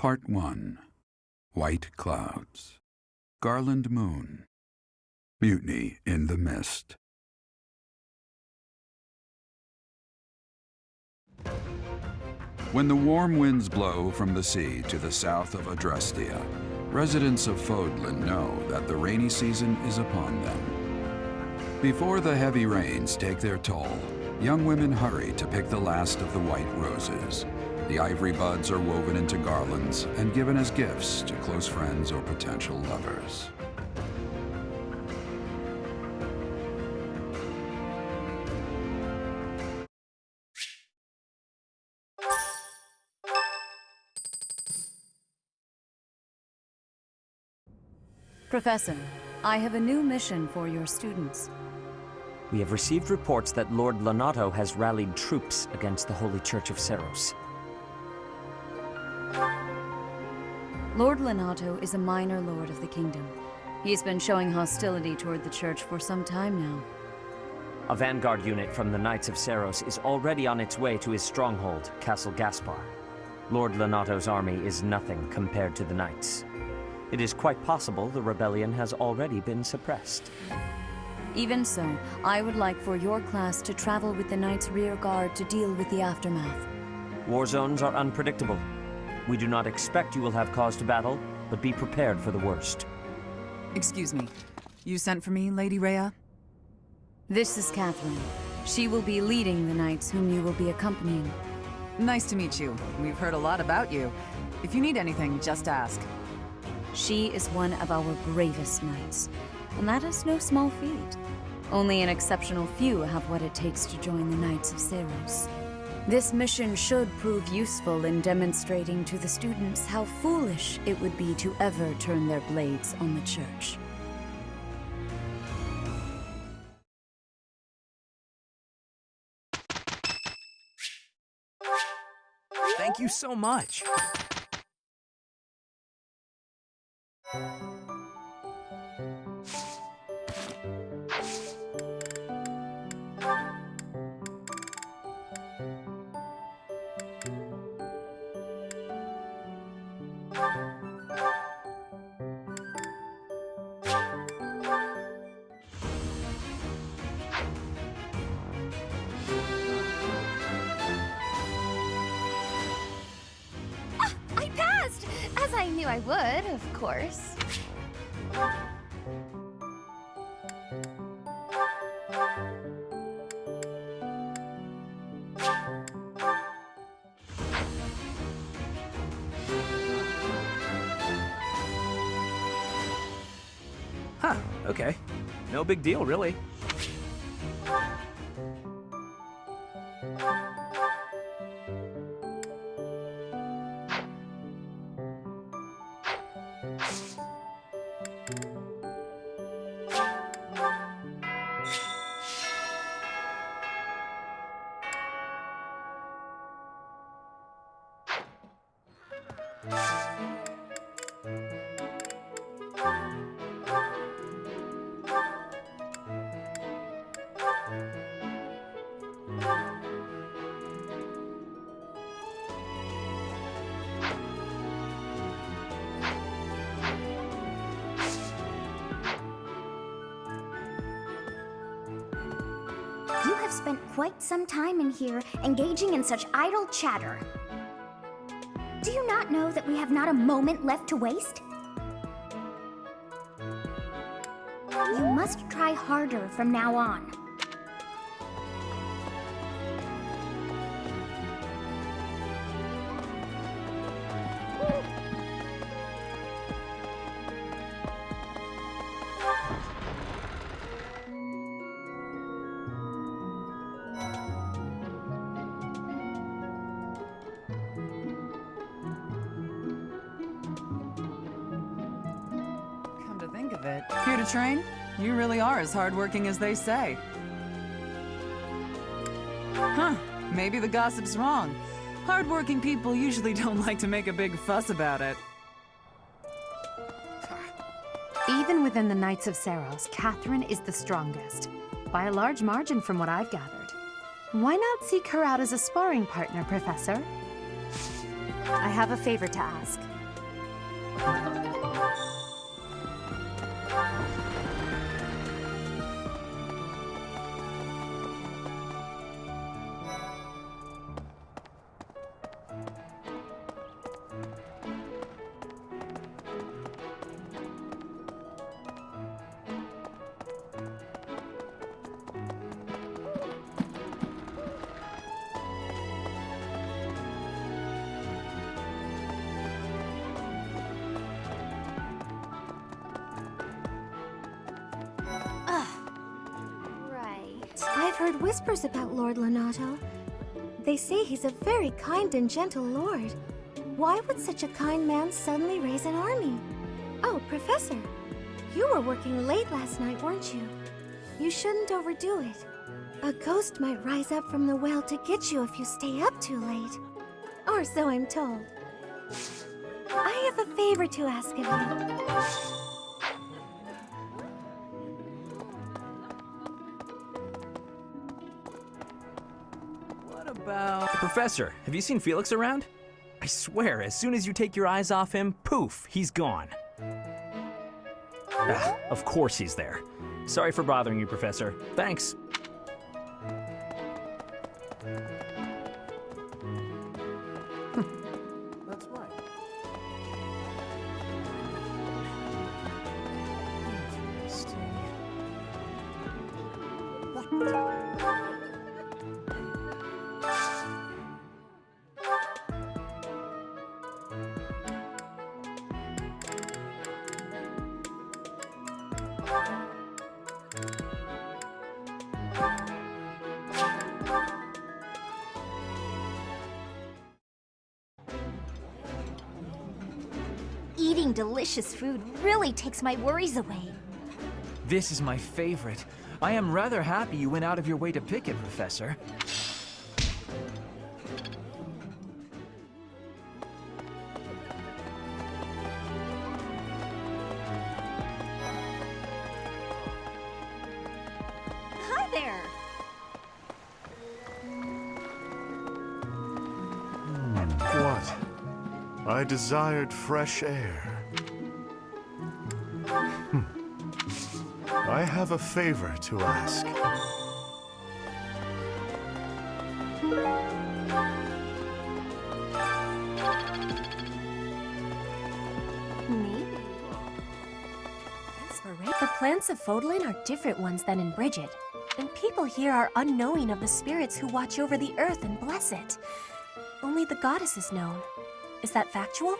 Part 1. White Clouds. Garland Moon. Mutiny in the Mist. When the warm winds blow from the sea to the south of Adrestia, residents of Fodlan know that the rainy season is upon them. Before the heavy rains take their toll, young women hurry to pick the last of the white roses. The ivory buds are woven into garlands and given as gifts to close friends or potential lovers. Professor, I have a new mission for your students. We have received reports that Lord Lonato has rallied troops against the Holy Church of Seros. Lord Lonato is a minor lord of the kingdom. He's been showing hostility toward the church for some time now. A vanguard unit from the Knights of Seros is already on its way to his stronghold, Castle Gaspar. Lord Lonato's army is nothing compared to the Knights. It is quite possible the rebellion has already been suppressed. Even so, I would like for your class to travel with the Knights' rear guard to deal with the aftermath. War zones are unpredictable. We do not expect you will have cause to battle, but be prepared for the worst. Excuse me. You sent for me, Lady Rhea? This is Catherine. She will be leading the Knights whom you will be accompanying. Nice to meet you. We've heard a lot about you. If you need anything, just ask. She is one of our bravest Knights, and that is no small feat. Only an exceptional few have what it takes to join the Knights of Seros. This mission should prove useful in demonstrating to the students how foolish it would be to ever turn their blades on the Church. Thank you so much. I passed! As I knew I would, of course. Huh, okay. No big deal, really. You have spent quite some time in here, engaging in such idle chatter. Do you not know that we have not a moment left to waste? You must try harder from now on. of it. Here to train? You really are as hardworking as they say. Huh, maybe the gossip's wrong. Hardworking people usually don't like to make a big fuss about it. Even within the Knights of Seiros, Catherine is the strongest, by a large margin from what I've gathered. Why not seek her out as a sparring partner, Professor? I have a favor to ask. I've heard whispers about Lord Lonato. They say he's a very kind and gentle lord. Why would such a kind man suddenly raise an army? Oh, Professor, you were working late last night, weren't you? You shouldn't overdo it. A ghost might rise up from the well to get you if you stay up too late. Or so I'm told. I have a favor to ask of you. Professor, have you seen Felix around? I swear, as soon as you take your eyes off him, poof, he's gone. Ah, of course he's there. Sorry for bothering you, Professor. Thanks. That's right. Interesting. What? Eating delicious food really takes my worries away. This is my favorite. I am rather happy you went out of your way to pick it, Professor. Hi there! What? I desired fresh air. I have a favor to ask. Maybe. The plants of Fodlan are different ones than in Brigid, and people here are unknowing of the spirits who watch over the earth and bless it. Only the goddess is known. Is that factual?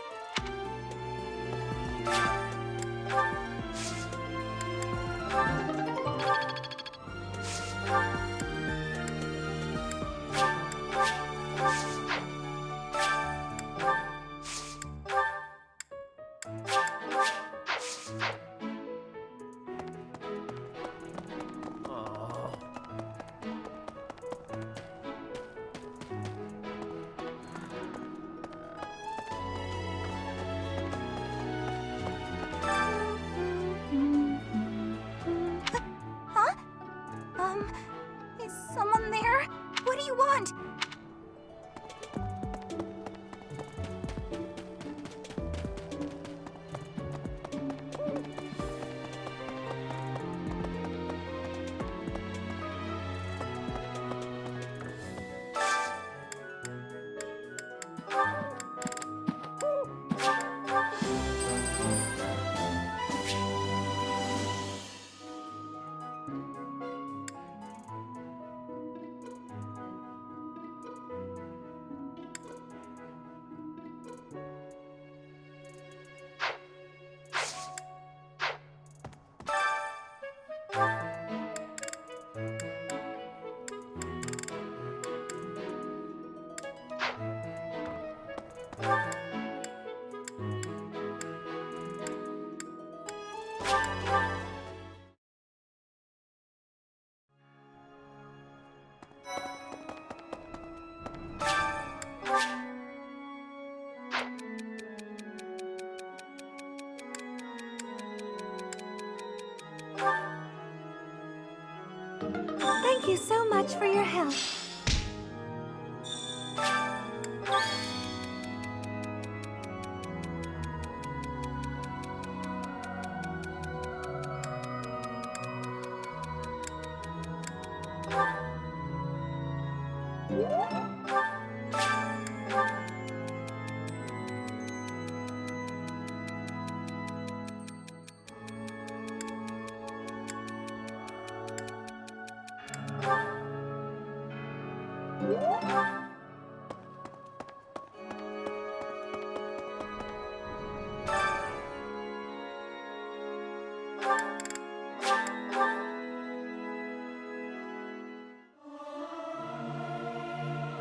Thank you so much for your help.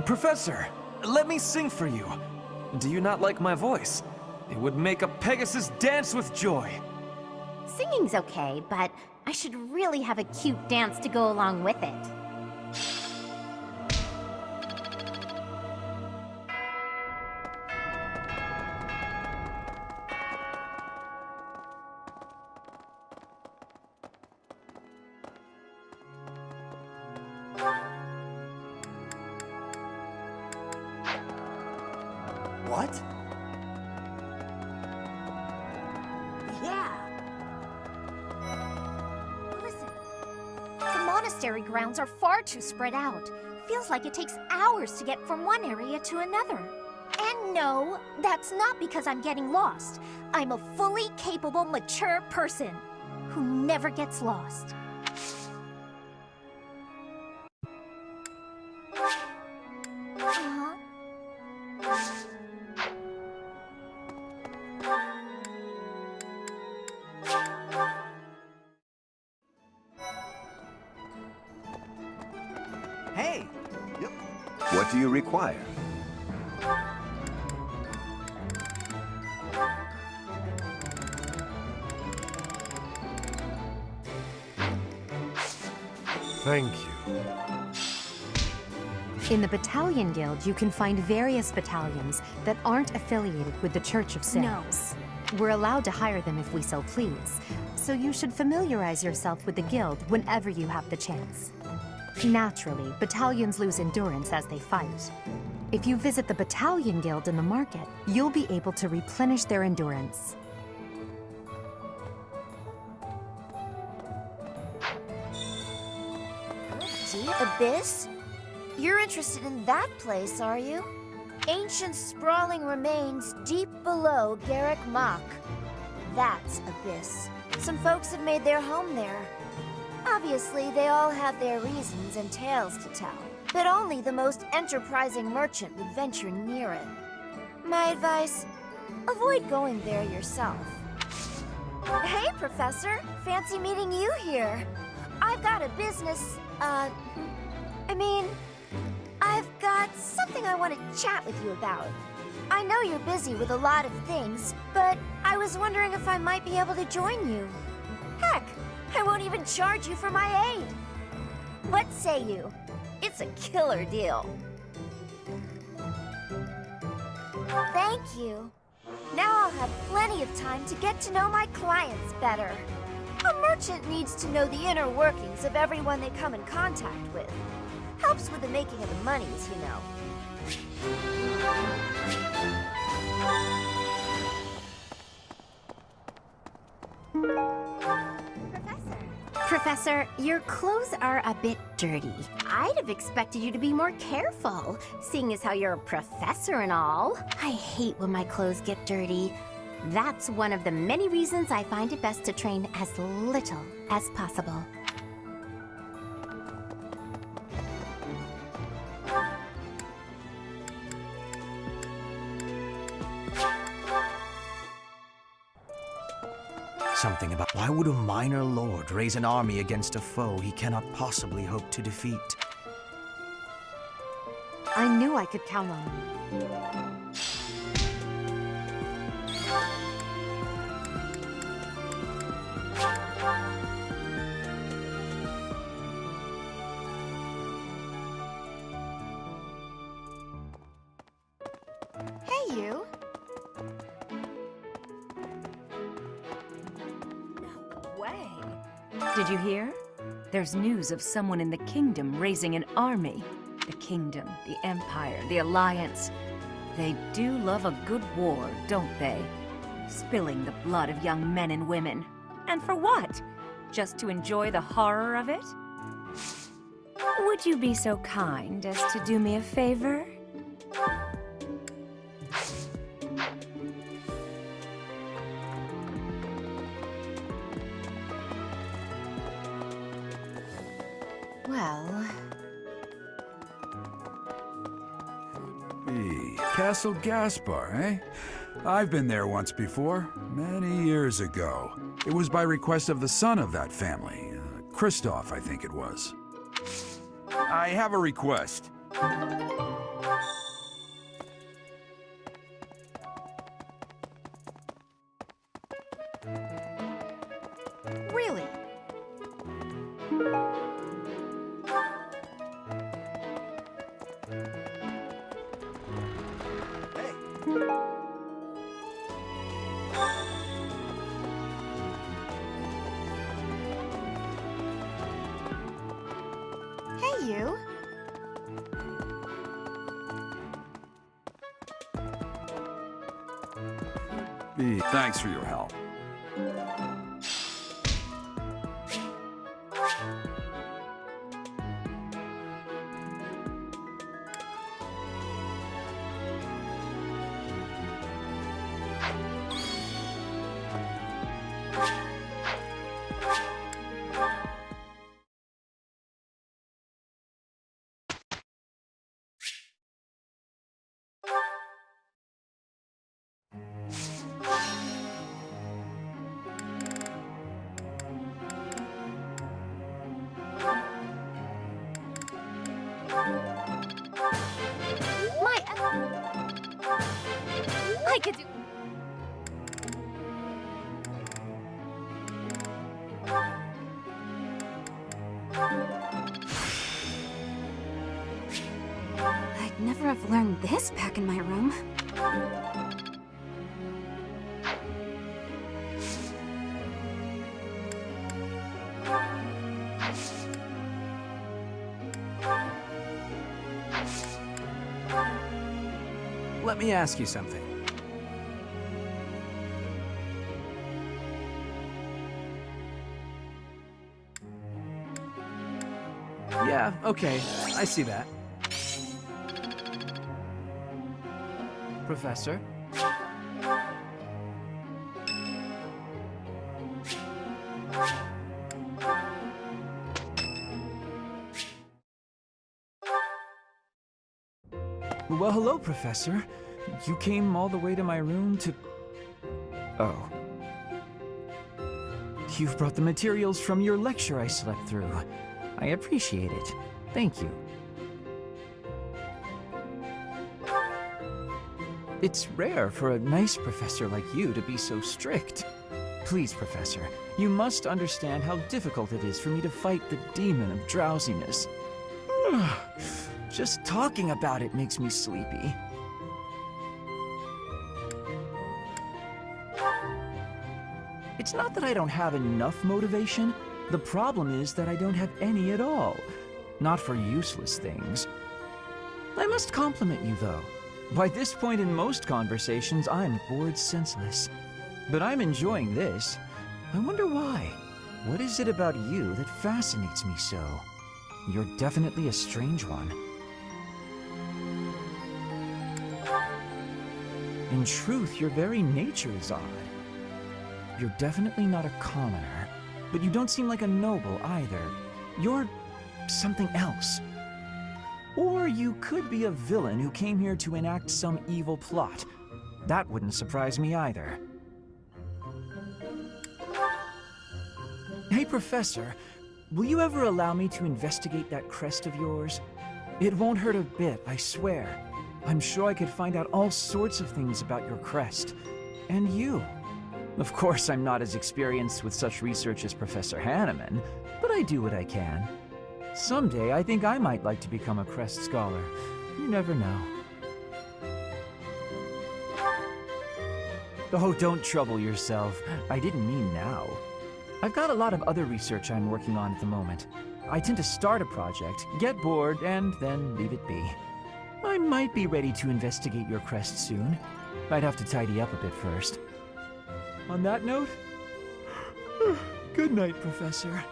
Professor, let me sing for you. Do you not like my voice? It would make a Pegasus dance with joy. Singing's okay, but I should really have a cute dance to go along with it. What? Yeah. Listen, the monastery grounds are far too spread out. Feels like it takes hours to get from one area to another. And no, that's not because I'm getting lost. I'm a fully capable, mature person who never gets lost. Hey! What do you require? Thank you. In the Battalion Guild, you can find various battalions that aren't affiliated with the Church of Saros. We're allowed to hire them if we so please, so you should familiarize yourself with the guild whenever you have the chance. Naturally, battalions lose endurance as they fight. If you visit the Battalion Guild in the market, you'll be able to replenish their endurance. Deep Abyss? You're interested in that place, are you? Ancient sprawling remains deep below Garrick Mach. That's Abyss. Some folks have made their home there. Obviously, they all have their reasons and tales to tell, but only the most enterprising merchant would venture near it. My advice, avoid going there yourself. Hey, Professor! Fancy meeting you here. I've got a business, I've got something I want to chat with you about. I know you're busy with a lot of things, but I was wondering if I might be able to join you. Heck, I won't even charge you for my aid. What say you? It's a killer deal. Thank you. Now I'll have plenty of time to get to know my clients better. A merchant needs to know the inner workings of everyone they come in contact with. Helps with the making of the monies, you know. Professor, your clothes are a bit dirty. I'd have expected you to be more careful, seeing as how you're a professor and all. I hate when my clothes get dirty. That's one of the many reasons I find it best to train as little as possible. Something about why would a minor lord raise an army against a foe he cannot possibly hope to defeat? I knew I could count on you. Hey, you. Did you hear? There's news of someone in the kingdom raising an army. The kingdom, the empire, the alliance. They do love a good war, don't they? Spilling the blood of young men and women. And for what? Just to enjoy the horror of it? Would you be so kind as to do me a favor? Well... Castle Gaspar, eh? I've been there once before, many years ago. It was by request of the son of that family, Christoph, I think it was. I have a request. Really? Hey, you. Thanks for your help. I could do... I'd never have learned this back in my room. Let me ask you something. Yeah, okay, I see that. Professor? Well, hello, Professor. You came all the way to my room to... Oh. You've brought the materials from your lecture I slept through. I appreciate it. Thank you. It's rare for a nice professor like you to be so strict. Please, Professor, you must understand how difficult it is for me to fight the demon of drowsiness. Just talking about it makes me sleepy. It's not that I don't have enough motivation. The problem is that I don't have any at all. Not for useless things. I must compliment you, though. By this point in most conversations, I'm bored senseless. But I'm enjoying this. I wonder why. What is it about you that fascinates me so? You're definitely a strange one. In truth, your very nature is odd. You're definitely not a commoner, but you don't seem like a noble either. You're something else. Or you could be a villain who came here to enact some evil plot. That wouldn't surprise me either. Hey, Professor, will you ever allow me to investigate that crest of yours? It won't hurt a bit, I swear. I'm sure I could find out all sorts of things about your crest. And you. Of course, I'm not as experienced with such research as Professor Hanneman, but I do what I can. Someday, I think I might like to become a crest scholar. You never know. Oh, don't trouble yourself. I didn't mean now. I've got a lot of other research I'm working on at the moment. I tend to start a project, get bored, and then leave it be. I might be ready to investigate your crest soon. I'd have to tidy up a bit first. On that note, good night, Professor.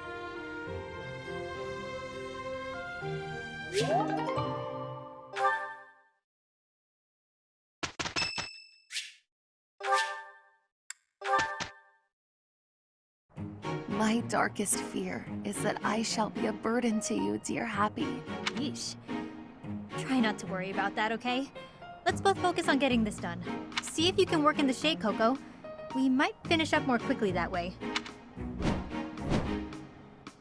My darkest fear is that I shall be a burden to you, dear Hapi. Yeesh. Try not to worry about that, okay? Let's both focus on getting this done. See if you can work in the shade, Coco. We might finish up more quickly that way.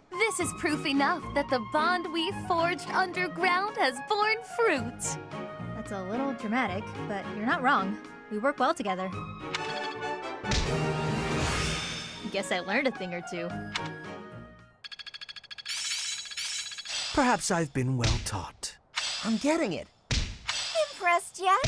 This is proof enough that the bond we forged underground has borne fruit. That's a little dramatic, but you're not wrong. We work well together. Guess I learned a thing or two. Perhaps I've been well taught. I'm getting it. Impressed yet?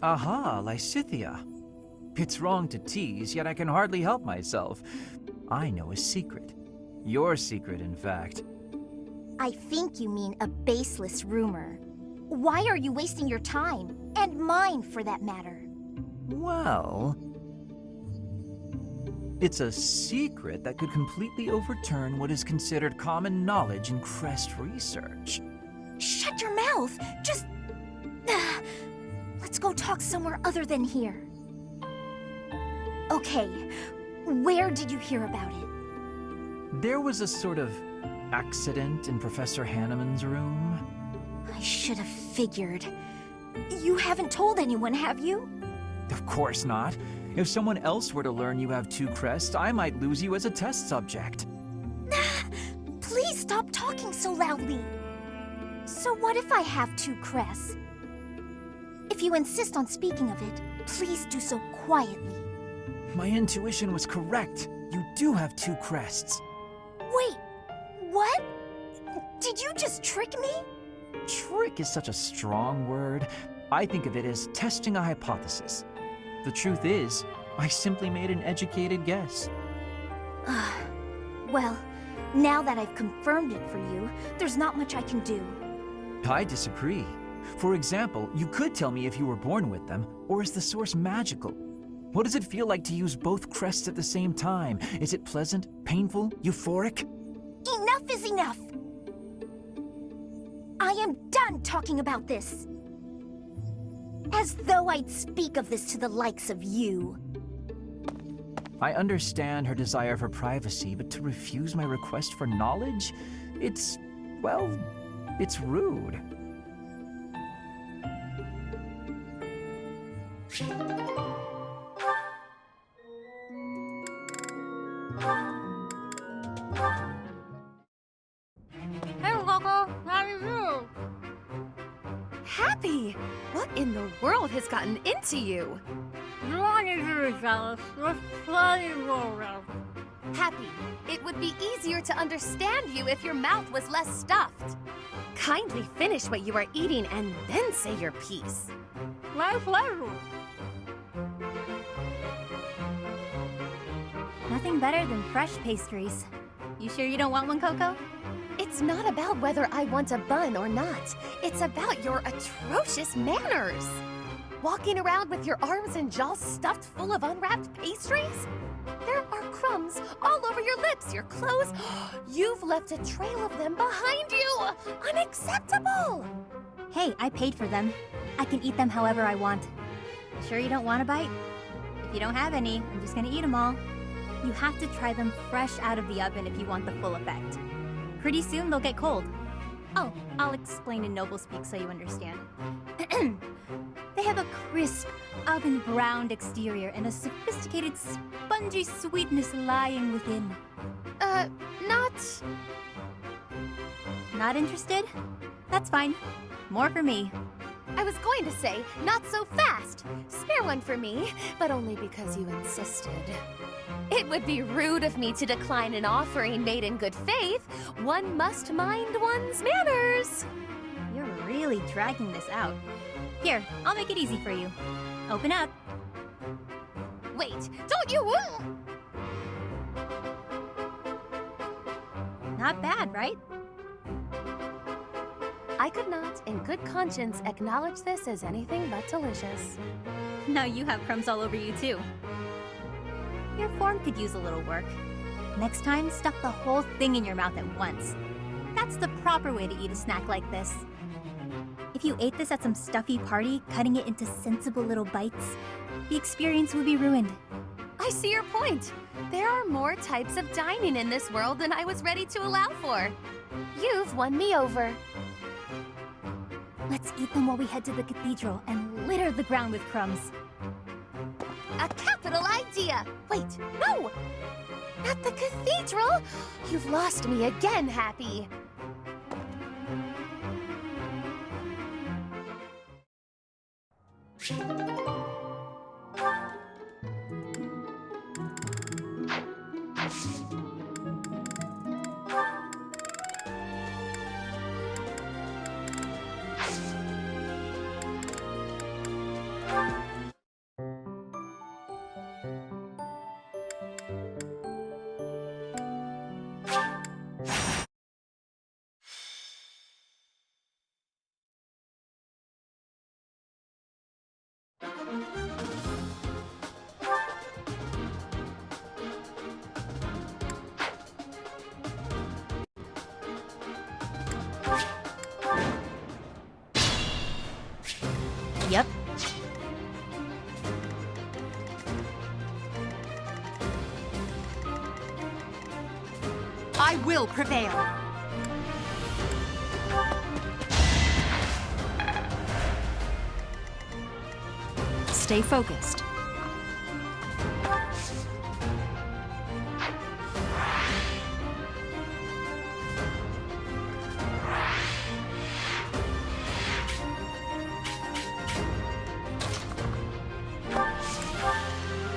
Aha, Lysithea. It's wrong to tease, yet I can hardly help myself. I know a secret. Your secret, in fact. I think you mean a baseless rumor. Why are you wasting your time? And mine, for that matter. Well, it's a secret that could completely overturn what is considered common knowledge in crest research. Shut your mouth! Just... Let's go talk somewhere other than here. Okay, where did you hear about it? There was a sort of accident in Professor Hanneman's room. I should have figured. You haven't told anyone, have you? Of course not. If someone else were to learn you have 2 crests, I might lose you as a test subject. Please stop talking so loudly. So what if I have 2 crests? If you insist on speaking of it, please do so quietly. My intuition was correct. You do have 2 crests. Wait, what? Did you just trick me? Trick is such a strong word. I think of it as testing a hypothesis. The truth is, I simply made an educated guess. Well, now that I've confirmed it for you, there's not much I can do. I disagree. For example, you could tell me if you were born with them, or is the source magical? What does it feel like to use both crests at the same time? Is it pleasant, painful, euphoric? Enough is enough! I am done talking about this! As though I'd speak of this to the likes of you. I understand her desire for privacy, but to refuse my request for knowledge? It's, well, it's rude. Hey, Coco, how are you? Hapi! What in the world has gotten into you? You want to be jealous? There's plenty more around. Hapi, it would be easier to understand you if your mouth was less stuffed. Kindly finish what you are eating and then say your piece. My pleasure. Nothing better than fresh pastries. You sure you don't want one, Coco? It's not about whether I want a bun or not. It's about your atrocious manners. Walking around with your arms and jaws stuffed full of unwrapped pastries? There are crumbs all over your lips, your clothes. You've left a trail of them behind you. Unacceptable! Hey, I paid for them. I can eat them however I want. Sure you don't want a bite? If you don't have any, I'm just gonna eat them all. You have to try them fresh out of the oven if you want the full effect. Pretty soon they'll get cold. Oh, I'll explain in noble speak so you understand. They have a crisp, oven-browned exterior and a sophisticated, spongy sweetness lying within. Not interested? That's fine. More for me. I was going to say, not so fast. Spare one for me, but only because you insisted. It would be rude of me to decline an offering made in good faith. One must mind one's manners. You're really dragging this out. Here, I'll make it easy for you. Open up. Wait, don't you... Not bad, right? I could not, in good conscience, acknowledge this as anything but delicious. Now you have crumbs all over you, too. Your form could use a little work. Next time, stuff the whole thing in your mouth at once. That's the proper way to eat a snack like this. If you ate this at some stuffy party, cutting it into sensible little bites, the experience would be ruined. I see your point. There are more types of dining in this world than I was ready to allow for. You've won me over. Let's eat them while we head to the cathedral and litter the ground with crumbs. A capital idea! Wait, no! Not the cathedral! You've lost me again, Hapi. Yep. I will prevail. Stay focused.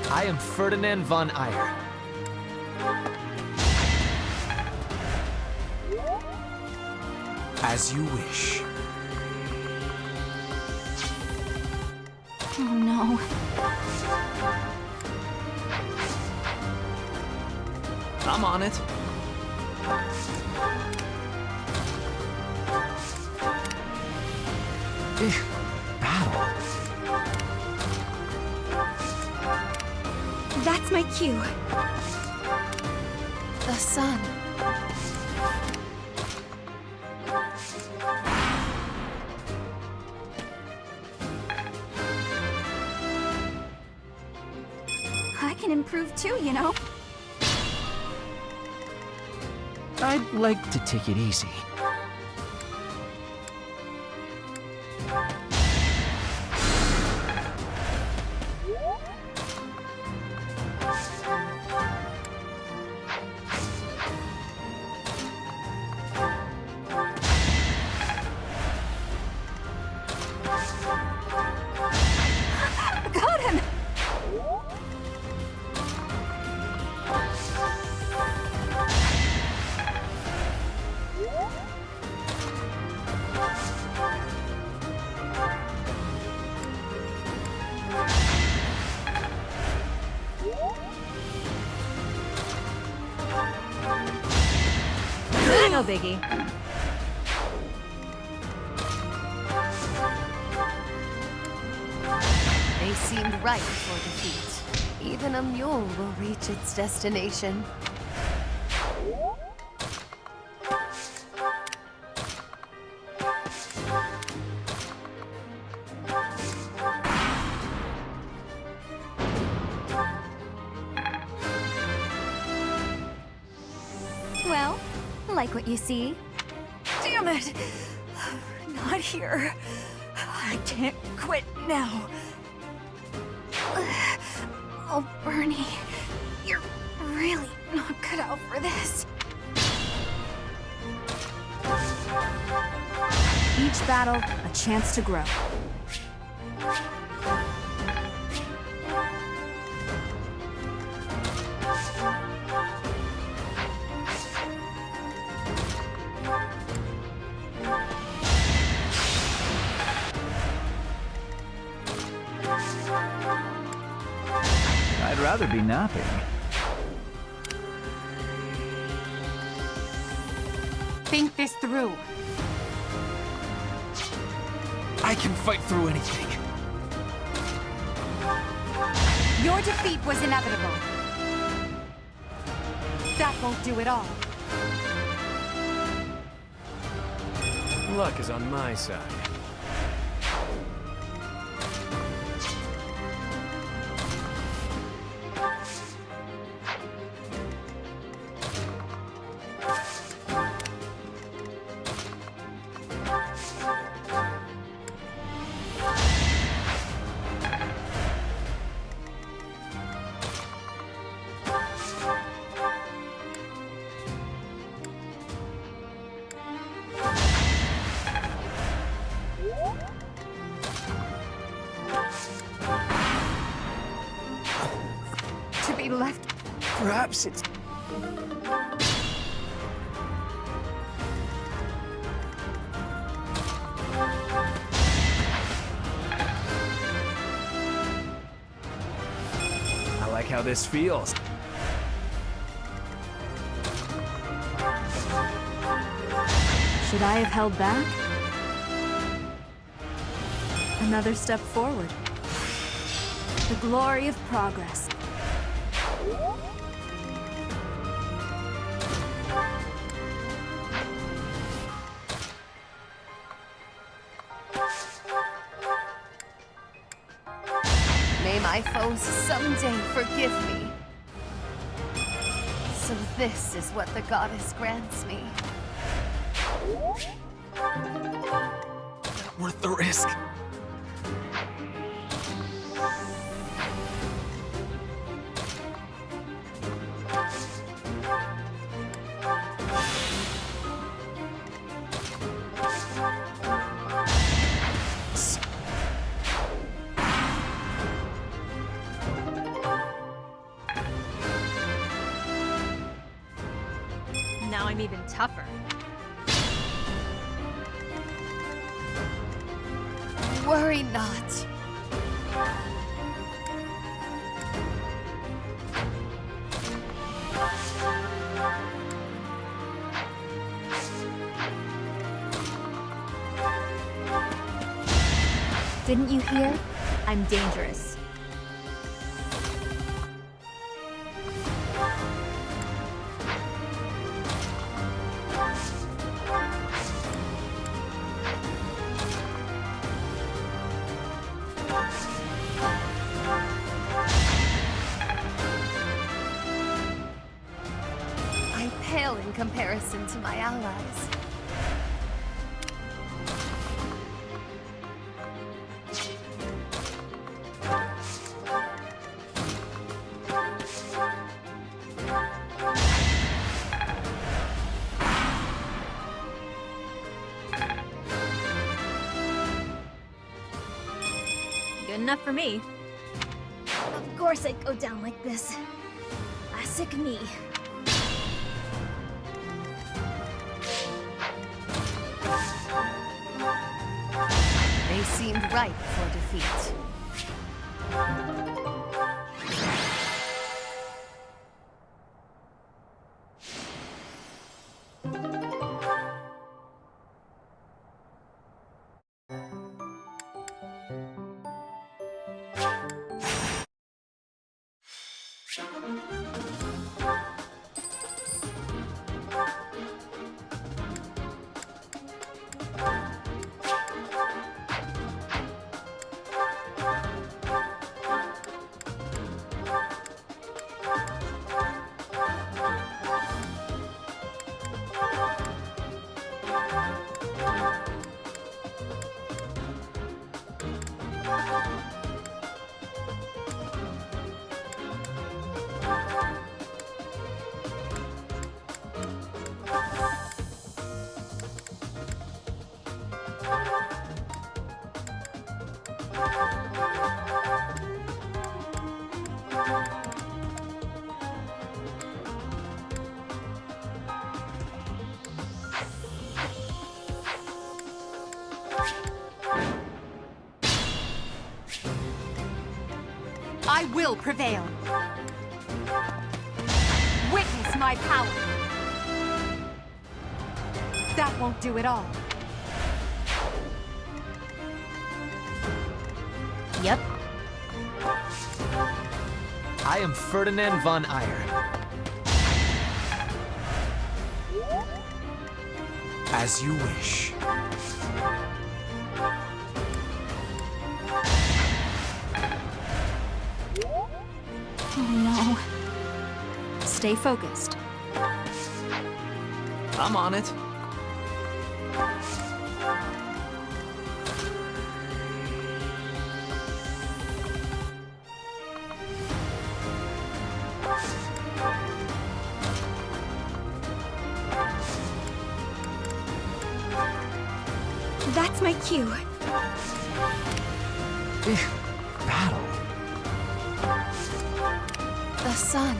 I am Ferdinand von Eyre. As you wish. Oh no. I'm on it. Battle. That's my cue. The sun. I can improve too, you know. I'd like to take it easy. Got him! No biggie. They seemed ripe for defeat. Even a mule will reach its destination. Well, like what you see? Damn it! Not here. I can't quit now. Oh, Bernie, you're really not cut out for this. Each battle, a chance to grow. I'd rather be napping. Think this through. I can fight through anything. Your defeat was inevitable. That won't do it all. Luck is on my side. Left. Perhaps it's... I like how this feels. Should I have held back? Another step forward. The glory of progress. May my foes someday forgive me. So this is what the goddess grants me. Not worth the risk. Now I'm even tougher. Worry not. Didn't you hear? I'm dangerous. I pale in comparison to my allies. Good enough for me. Of course I'd go down like this. Classic me. They seemed ripe for defeat. I will prevail. Witness my power. That won't do at all. Yep. I am Ferdinand von Eyre. As you wish. Oh no. Stay focused. I'm on it. That's my cue. Battle. The sun.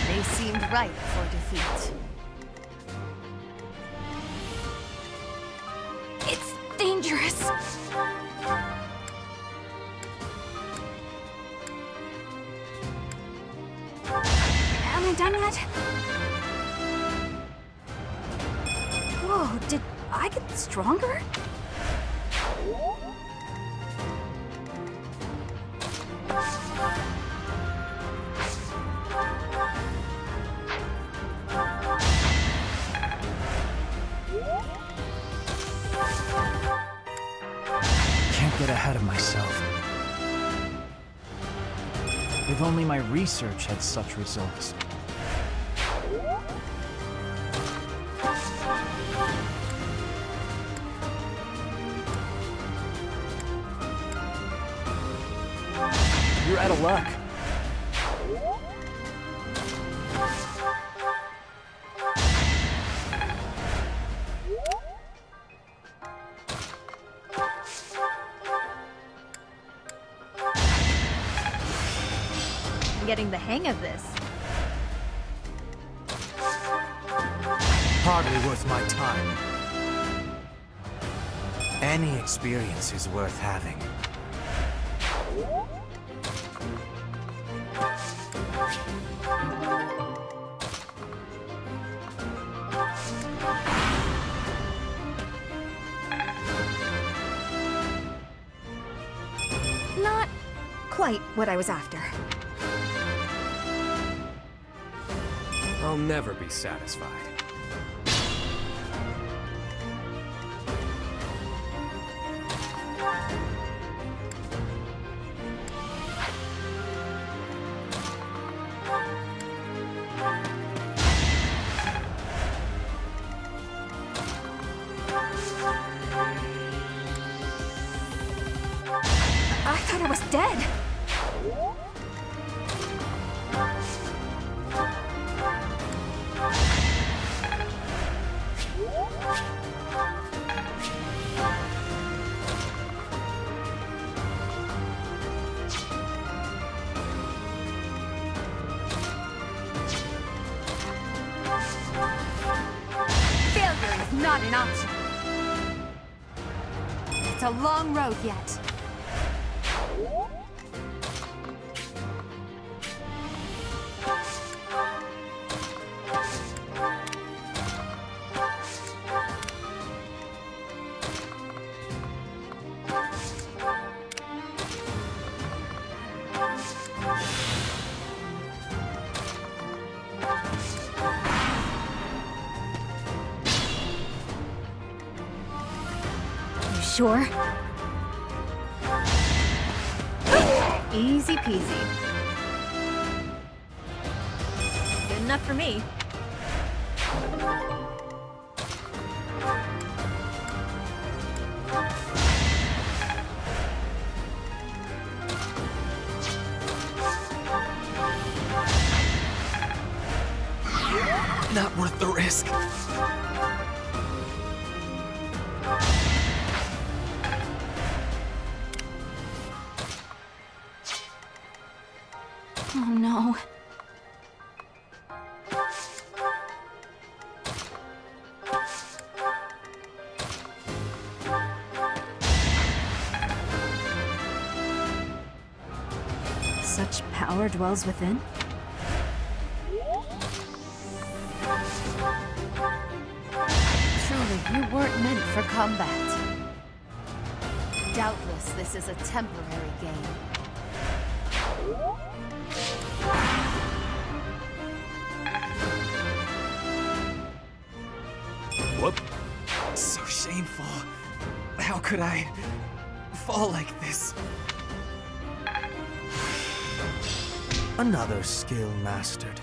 They seemed ripe for defeat. It's dangerous. Am I done yet? Whoa, did I get stronger? Can't get ahead of myself. If only my research had such results. You're out of luck. I'm getting the hang of this. Hardly worth my time. Any experience is worth having. Not quite what I was after. I'll never be satisfied. I thought I was dead. Failure is not an option. It's a long road yet. You sure? Easy peasy. Good enough for me. Not worth the risk. Oh no. power dwells within? Truly, you weren't meant for combat. Doubtless, this is a temporary game. Whoop. So shameful. How could I fall like this? Another skill mastered.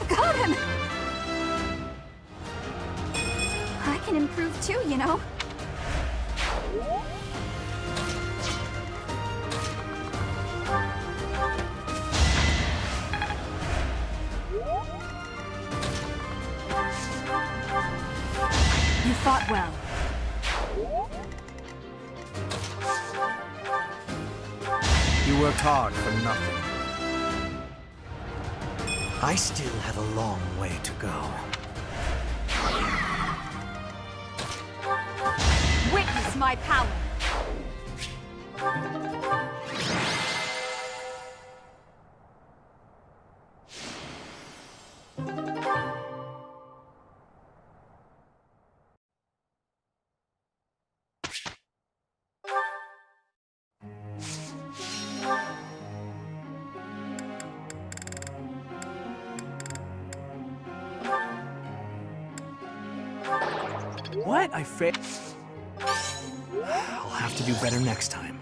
Got him! I can improve too, you know. You fought well. You worked hard for nothing. I still have a long way to go. Witness my power! What? I failed. I'll have to do better next time.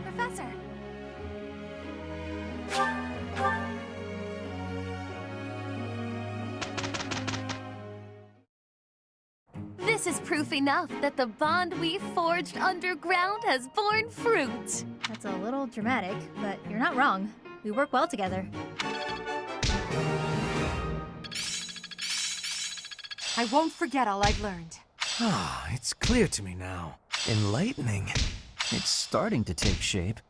Professor. This is proof enough that the bond we forged underground has borne fruit. That's a little dramatic, but you're not wrong. We work well together. I won't forget all I've learned. Ah, it's clear to me now. Enlightening. It's starting to take shape.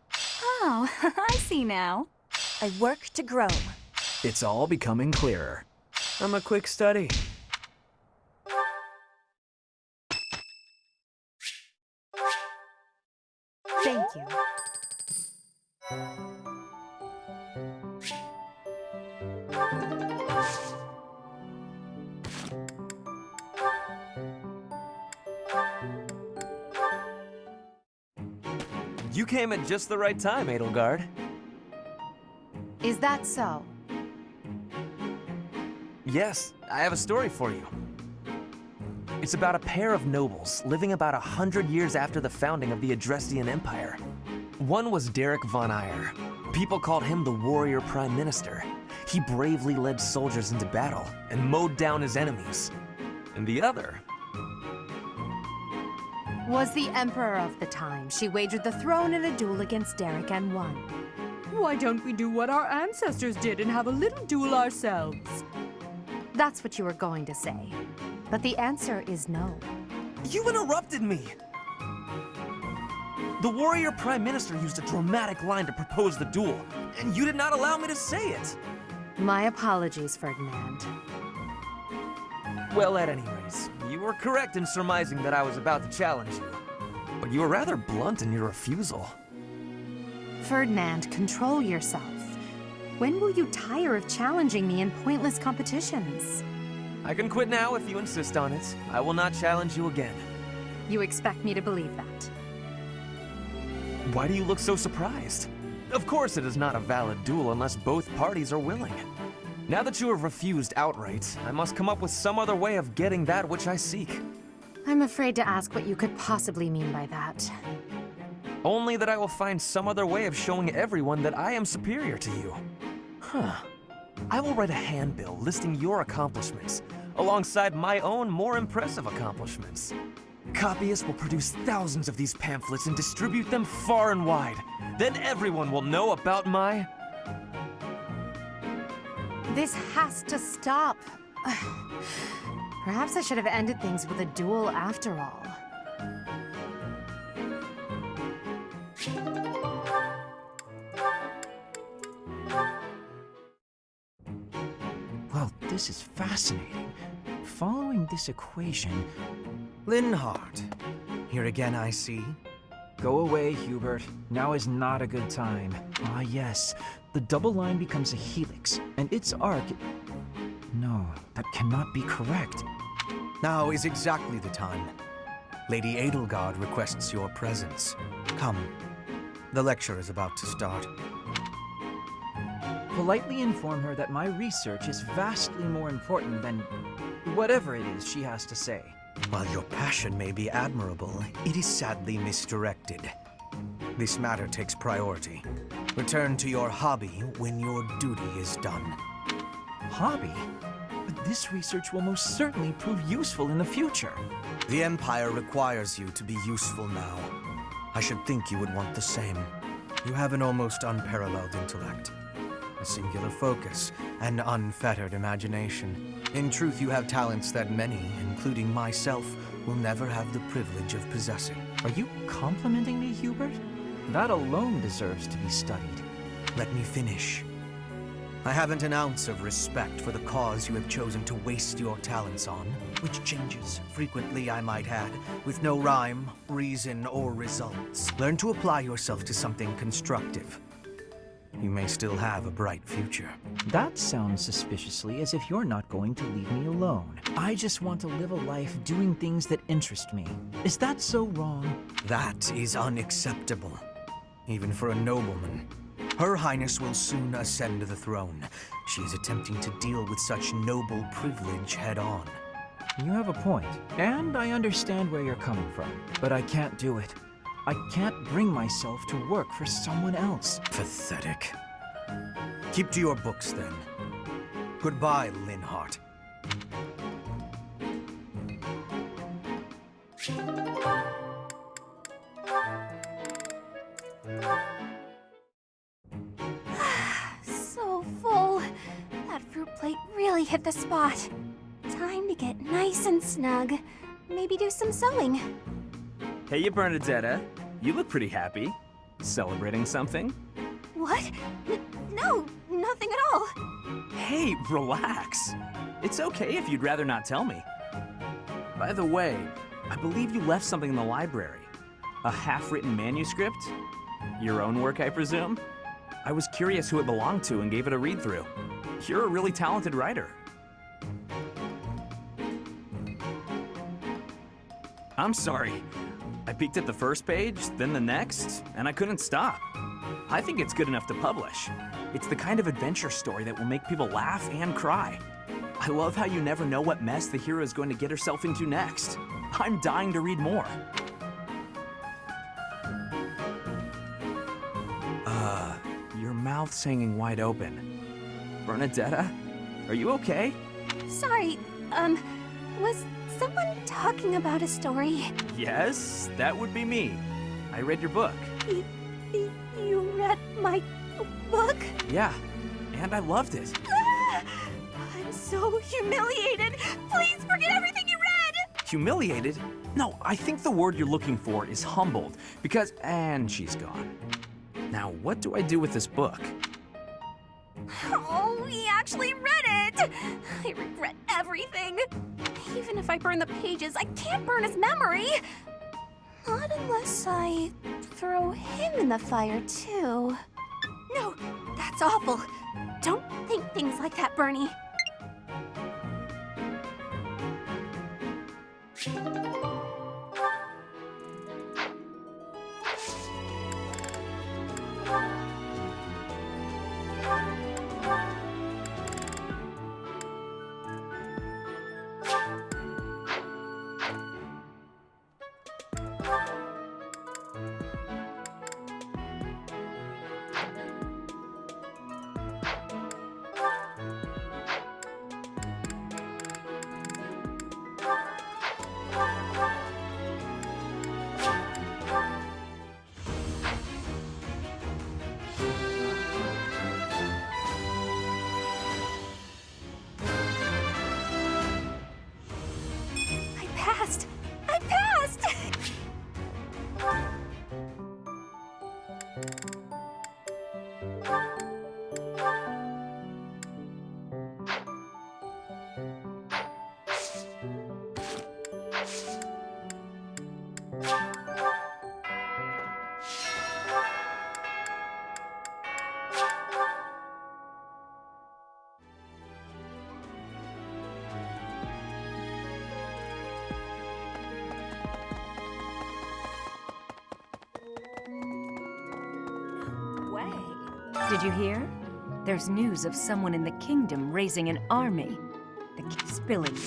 Oh, I see now. I work to grow. It's all becoming clearer. I'm a quick study. Thank you. You came at just the right time, Edelgard. Is that so? Yes, I have a story for you. It's about a pair of nobles living about 100 years after the founding of the Adrestian Empire. One was Derek von Eyre. People called him the warrior prime minister. He bravely led soldiers into battle and mowed down his enemies. And the other Was the emperor of the time. She wagered the throne in a duel against Derek and won. Why don't we do what our ancestors did and have a little duel ourselves? That's what you were going to say. But the answer is no. You interrupted me! The warrior prime minister used a dramatic line to propose the duel, and you did not allow me to say it! My apologies, Ferdinand. Well, at any rate, you were correct in surmising that I was about to challenge you. But you were rather blunt in your refusal. Ferdinand, control yourself. When will you tire of challenging me in pointless competitions? I can quit now if you insist on it. I will not challenge you again. You expect me to believe that? Why do you look so surprised? Of course it is not a valid duel unless both parties are willing. Now that you have refused outright, I must come up with some other way of getting that which I seek. I'm afraid to ask what you could possibly mean by that. Only that I will find some other way of showing everyone that I am superior to you. Huh. I will write a handbill listing your accomplishments, alongside my own more impressive accomplishments. Copyists will produce thousands of these pamphlets and distribute them far and wide. Then everyone will know about my... This has to stop. Perhaps I should have ended things with a duel after all. Well, this is fascinating. Following this equation... Lihnhardt. Here again, I see. Go away, Hubert. Now is not a good time. Ah, yes. The double line becomes a helix, and its arc... No, that cannot be correct. Now is exactly the time. Lady Edelgard requests your presence. Come. The lecture is about to start. Politely inform her that my research is vastly more important than whatever it is she has to say. While your passion may be admirable, it is sadly misdirected. This matter takes priority. Return to your hobby when your duty is done. Hobby? But this research will most certainly prove useful in the future. The Empire requires you to be useful now. I should think you would want the same. You have an almost unparalleled intellect, a singular focus, and unfettered imagination. In truth, you have talents that many, including myself, will never have the privilege of possessing. Are you complimenting me, Hubert? That alone deserves to be studied. Let me finish. I haven't an ounce of respect for the cause you have chosen to waste your talents on, which changes, frequently I might add, with no rhyme, reason, or results. Learn to apply yourself to something constructive. You may still have a bright future. That sounds suspiciously as if you're not going to leave me alone. I just want to live a life doing things that interest me. Is that so wrong? That is unacceptable, even for a nobleman. Her Highness will soon ascend the throne. She is attempting to deal with such noble privilege head-on. You have a point, and I understand where you're coming from, but I can't do it. I can't bring myself to work for someone else. Pathetic. Keep to your books, then. Goodbye, Lihnhardt. So full. That fruit plate really hit the spot. Time to get nice and snug. Maybe do some sewing. Hey, you Bernadetta. You look pretty happy. Celebrating something? What? No, nothing at all. Hey, relax. It's okay if you'd rather not tell me. By the way, I believe you left something in the library. A half-written manuscript? Your own work, I presume? I was curious who it belonged to and gave it a read-through. You're a really talented writer. I'm sorry. I peeked at the first page, then the next, and I couldn't stop. I think it's good enough to publish. It's the kind of adventure story that will make people laugh and cry. I love how you never know what mess the hero is going to get herself into next. I'm dying to read more. Your mouth's hanging wide open. Bernadetta, are you okay? Sorry, was someone talking about a story? Yes, that would be me. I read your book. You read my book? Yeah, and I loved it. I'm so humiliated. Please forget everything you read. Humiliated? No, I think the word you're looking for is humbled, because... And she's gone. Now, what do I do with this book? Oh, he actually read it! I regret everything. Even if I burn the pages, I can't burn his memory. Not unless I throw him in the fire, too. No, that's awful. Don't think things like that, Bernie. Did you hear? There's news of someone in the kingdom raising an army. The spilling.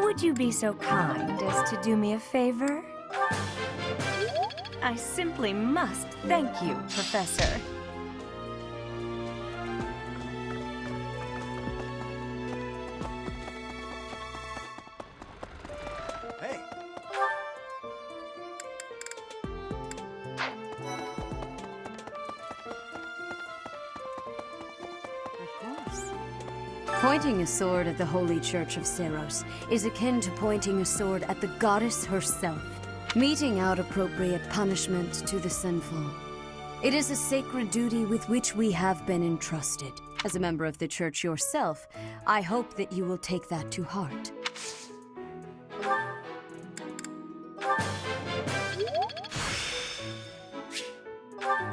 Would you be so kind as to do me a favor? I simply must thank you, Professor. Pointing a sword at the Holy Church of Seiros is akin to pointing a sword at the goddess herself, meting out appropriate punishment to the sinful. It is a sacred duty with which we have been entrusted. As a member of the Church yourself, I hope that you will take that to heart.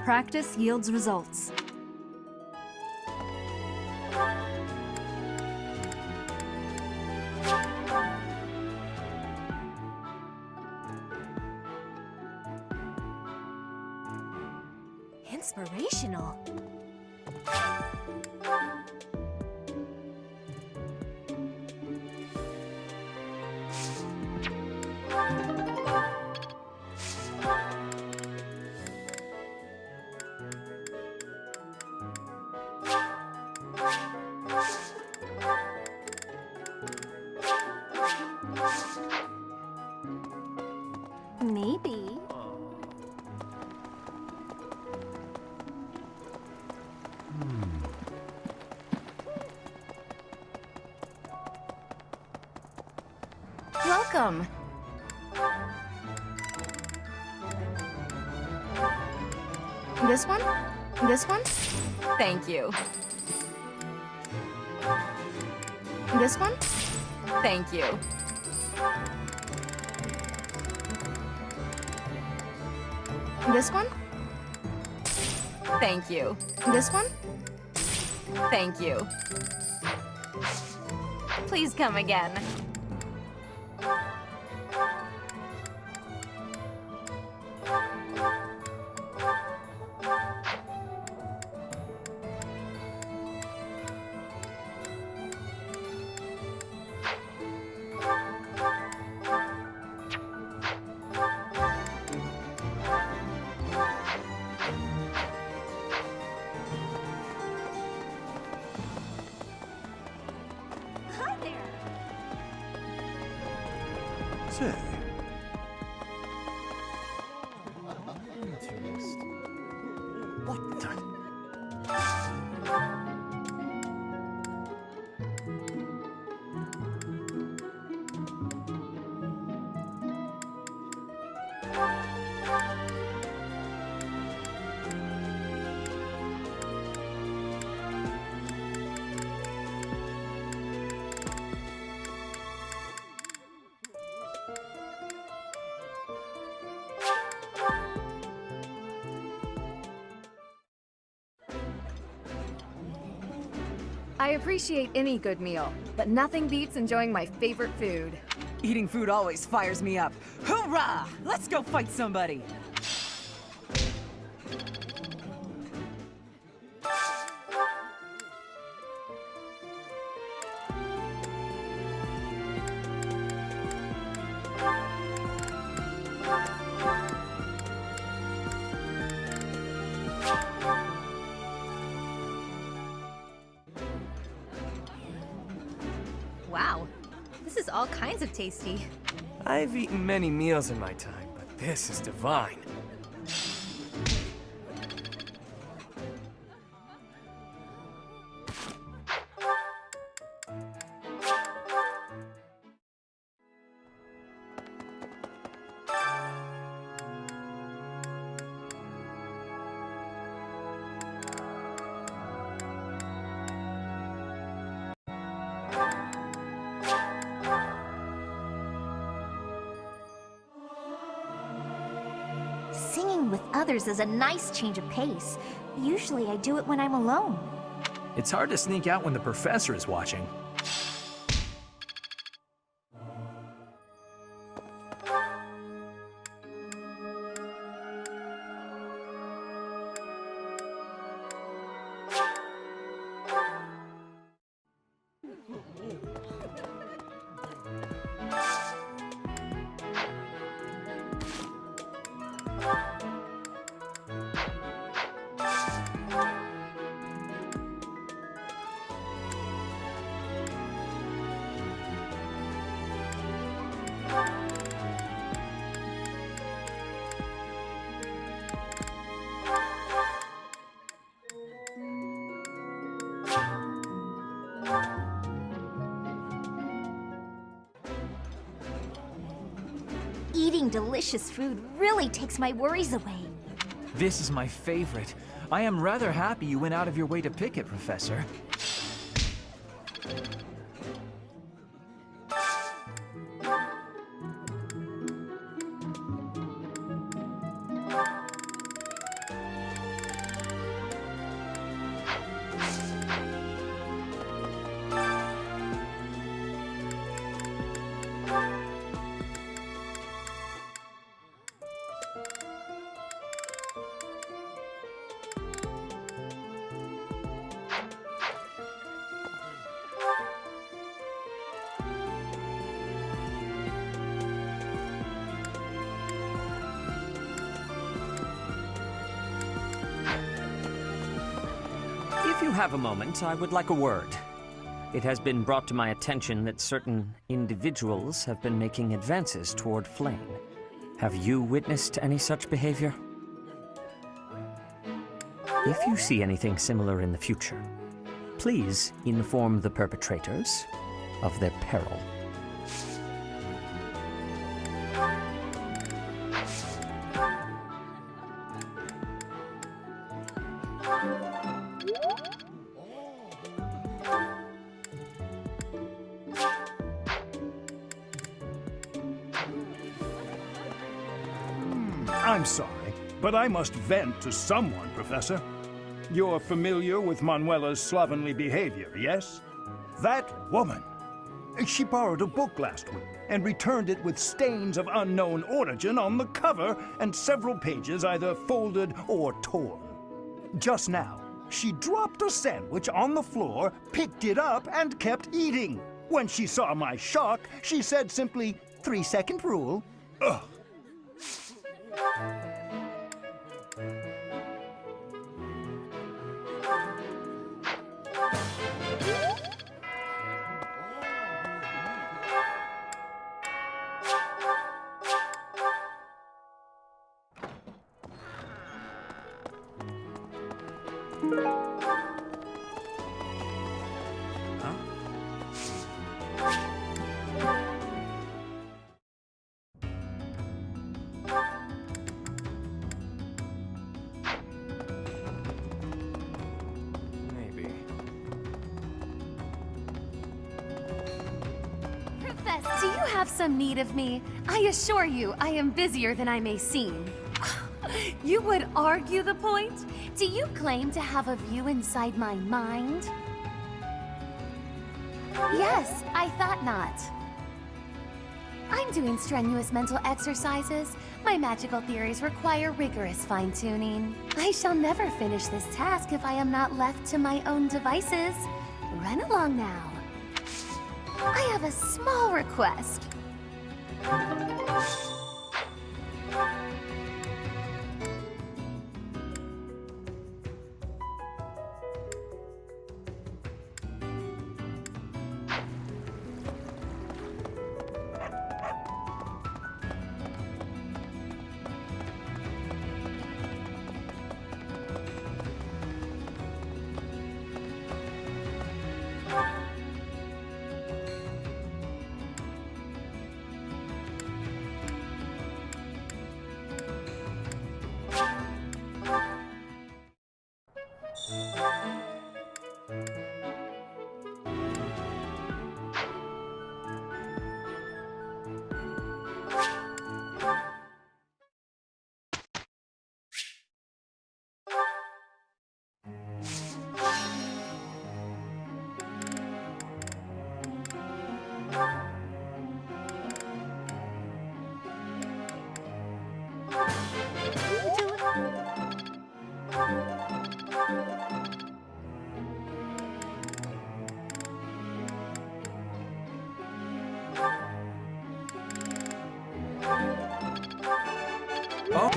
Practice yields results. Inspirational. Maybe. Welcome. This one? This one? Thank you. This one? Thank you. This one? Thank you. This one? Thank you. Please come again. Say. What the? I appreciate any good meal, but nothing beats enjoying my favorite food. Eating food always fires me up. Hoorah! Let's go fight somebody! Wow, this is all kinds of tasty. I've eaten many meals in my time, but this is divine. Singing with others is a nice change of pace. Usually I do it when I'm alone. It's hard to sneak out when the professor is watching. Eating delicious food really takes my worries away. This is my favorite. I am rather happy you went out of your way to pick it, Professor. If you have a moment, I would like a word. It has been brought to my attention that certain individuals have been making advances toward Flame. Have you witnessed any such behavior? If you see anything similar in the future, please inform the perpetrators of their peril. I'm sorry, but I must vent to someone, Professor. You're familiar with Manuela's slovenly behavior, yes? That woman! She borrowed a book last week and returned it with stains of unknown origin on the cover and several pages either folded or torn. Just now, she dropped a sandwich on the floor, picked it up, and kept eating. When she saw my shock, she said simply, 3-second rule. Ugh. Do you have some need of me? I assure you, I am busier than I may seem. You would argue the point? Do you claim to have a view inside my mind? Yes, I thought not. I'm doing strenuous mental exercises. My magical theories require rigorous fine-tuning. I shall never finish this task if I am not left to my own devices. Run along now. I have a small request. Oh.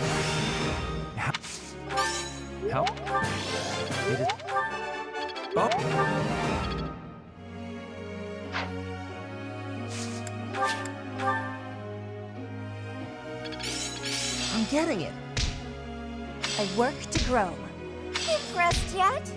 Help. It is... Oh. I'm getting it. I work to grow. Impressed yet?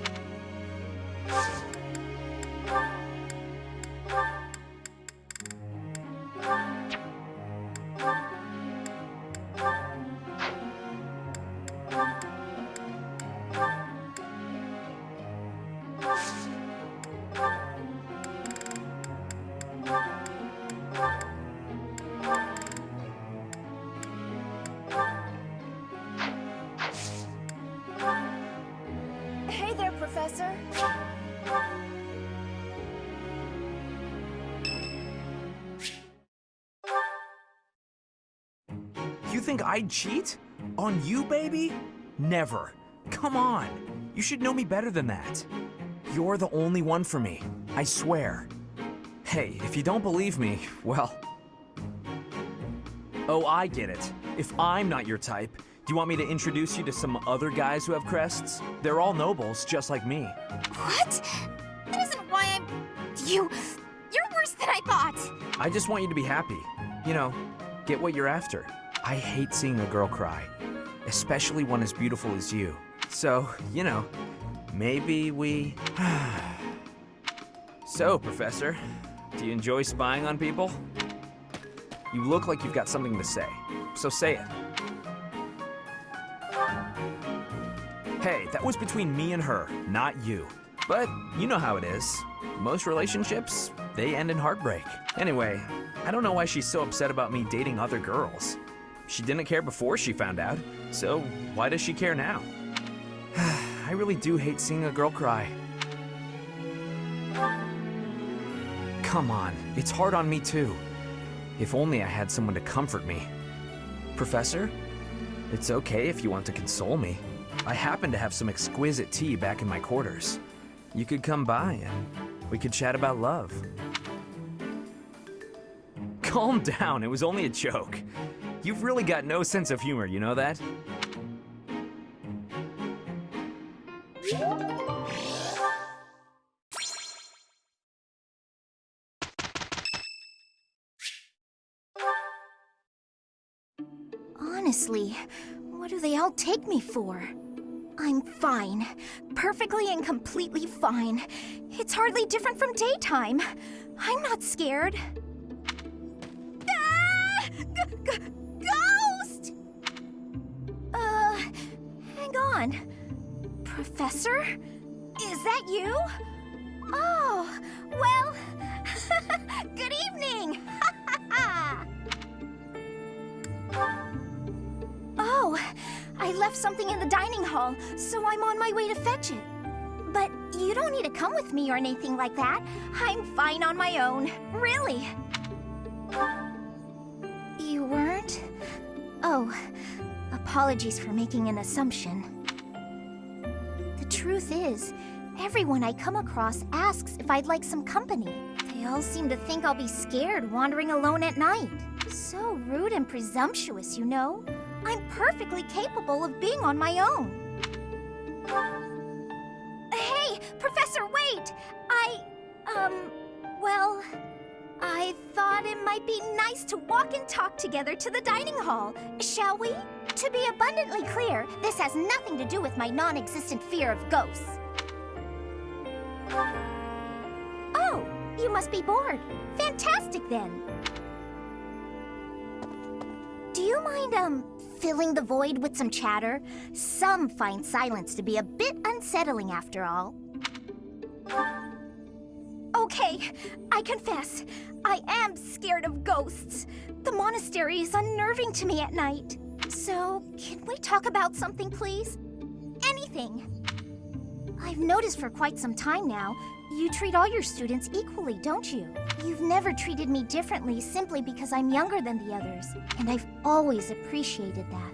Professor? You think I'd cheat? On you, baby? Never. Come on. You should know me better than that. You're the only one for me. I swear. Hey, if you don't believe me, well... Oh, I get it. If I'm not your type, do you want me to introduce you to some other guys who have crests? They're all nobles, just like me. What? That isn't why I'm... You're worse than I thought! I just want you to be happy. You know, get what you're after. I hate seeing a girl cry, especially one as beautiful as you. So, you know, maybe we... So, Professor, do you enjoy spying on people? You look like you've got something to say, so say it. Hey, that was between me and her, not you. But you know how it is. Most relationships, they end in heartbreak. Anyway, I don't know why she's so upset about me dating other girls. She didn't care before she found out, so why does she care now? I really do hate seeing a girl cry. Come on, it's hard on me too. If only I had someone to comfort me. Professor, it's okay if you want to console me. I happen to have some exquisite tea back in my quarters. You could come by and we could chat about love. Calm down, it was only a joke. You've really got no sense of humor, you know that? Honestly, what do they all take me for? I'm fine. Perfectly and completely fine. It's hardly different from daytime. I'm not scared. Ah! Ghost! Hang on. Professor? Is that you? Oh, well, good evening! Oh, I left something in the dining hall, so I'm on my way to fetch it. But you don't need to come with me or anything like that. I'm fine on my own, really. You weren't? Oh, apologies for making an assumption. The truth is, everyone I come across asks if I'd like some company. They all seem to think I'll be scared wandering alone at night. So rude and presumptuous, you know? I'm perfectly capable of being on my own. Hey, Professor, wait! Well, I thought it might be nice to walk and talk together to the dining hall. Shall we? To be abundantly clear, this has nothing to do with my non-existent fear of ghosts. Oh, you must be bored. Fantastic, then. Do you mind, filling the void with some chatter? Some find silence to be a bit unsettling after all. Okay, I confess, I am scared of ghosts. The monastery is unnerving to me at night. So, can we talk about something, please? Anything. I've noticed for quite some time now, you treat all your students equally, don't you? You've never treated me differently simply because I'm younger than the others, and I've always appreciated that.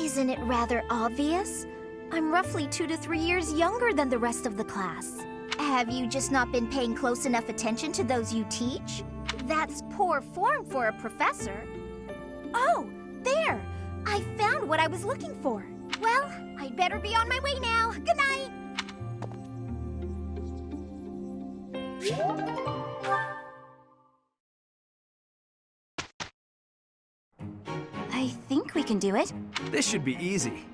Isn't it rather obvious? I'm roughly 2 to 3 years younger than the rest of the class. Have you just not been paying close enough attention to those you teach? That's poor form for a professor. Oh, there! I found what I was looking for. Well, I'd better be on my way now. Good night! I think we can do it. This should be easy.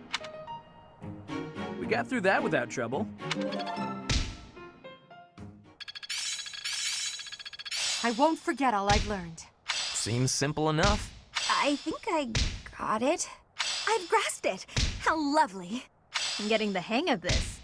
We got through that without trouble. I won't forget all I've learned. Seems simple enough. I think I got it. I've grasped it. How lovely. I'm getting the hang of this.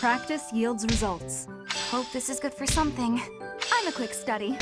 Practice yields results. Hope this is good for something. I'm a quick study.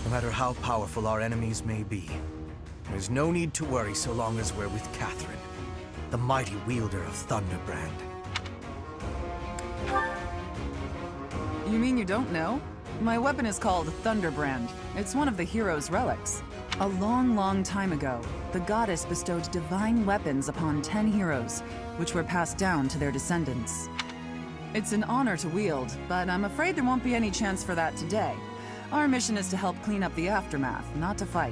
No matter how powerful our enemies may be, there's no need to worry so long as we're with Catherine, the mighty wielder of Thunderbrand. You mean you don't know? My weapon is called Thunderbrand. It's one of the hero's relics. A long, long time ago, the goddess bestowed divine weapons upon 10 heroes, which were passed down to their descendants. It's an honor to wield, but I'm afraid there won't be any chance for that today. Our mission is to help clean up the aftermath, not to fight.